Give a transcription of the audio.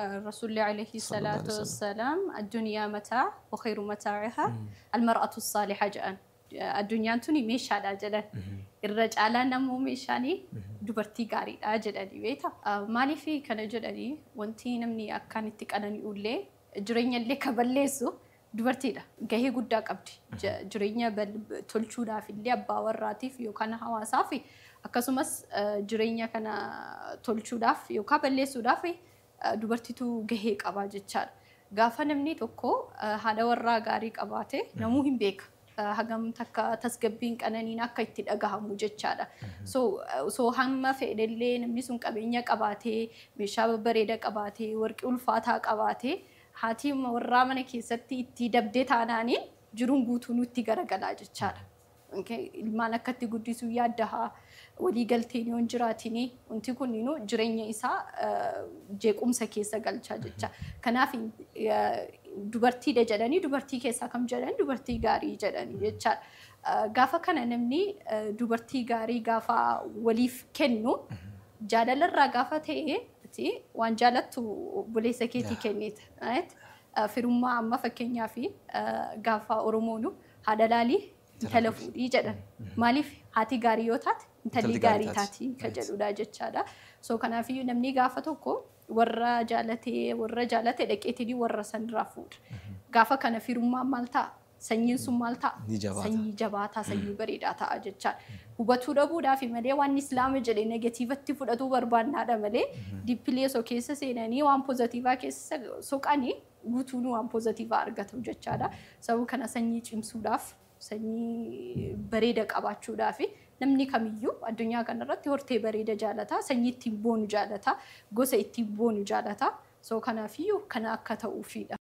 الرسول عليه صلى الله الصلاة عليه وسلم. والسلام الدنيا متاع وخير متاعها المرأة الصالحة جاءن الدنيا توني مش على جلن الرجال نمو مشاني دبرتي قاري أجلني بيتا مالي في كان جلني وانتي نمني أكانت تكانني يقول لي جريني اللي كبليسو دبرتي ده جهي قدك أبدي جريني تلشونا في اللي أبا وراتي في يوكان هوا صافي أكاسمس جريني كان تلشونا في يوكابليسو دافي dubartiitu gahee qabaa jechaadha. Gaafa namni tokko haadha warraa gaarii qabaate namuu hin beeka. Hagam takka tasgabbiin qananiin akka itti dhagahamu jechaadha. So hamma fedhellee namni sun qabeenya qabaatee meeshaa babbareeda qabaatee warqii ulfaataa qabaatee haati warraa mana keessatti itti dabdee taanaaniin jiruun guutuu nutti garagalaa jechaadha. Ilmaan akkatti guddisuu yaaddahaa walii galteen yoon jiraatini wanti kunniinuu jireenya isaa jeequmsa keessa galchaa jecha. Kanaaf dubartiidha jedhanii dubartii keessaa kam jedhan dubartii gaarii jedhanii jechaadha. Gaafa kana namni dubartii gaarii gaafa waliif kennu jaalalarraa gaafa ta'e waan jaalattu buleessa keetii kenneeta. Firummaa amma fakkeenyaa fi gaafa Oromoonu haadha laalii intala fuudhii jedhan. Maaliif haati gaarii yoo taate intalli gaarii taati ka jedhudha jechaadha. So kanaafiyyuu namni gaafa tokko warra jaalate dhaqeetii warra sanirraa fuudha. Gaafa kana firummaan maal ta'a? Sanyiin sun maal ta'a? Sanyii jabaataa, sanyii bareedaa ta'a jechaadha. Hubatuu dhabuudhaaf malee waan Islaama jedhee negatiivatti fudhatuu barbaannaadha malee diippilee soo keessa seenanii waan poozitiivaa keessa soqanii guutuun waan poozitiivaa argatu jechaadha. Sababa kana sanyii cimsuudhaaf sanyii bareeda qabaachuudhaaf namni kamiyyuu addunyaa kanarratti hortee bareeda jaalata, sanyii ittiin boonu jaalata, gosa ittiin boonu jaalata. So kanaafiyyuu kana akka ta'uufidha.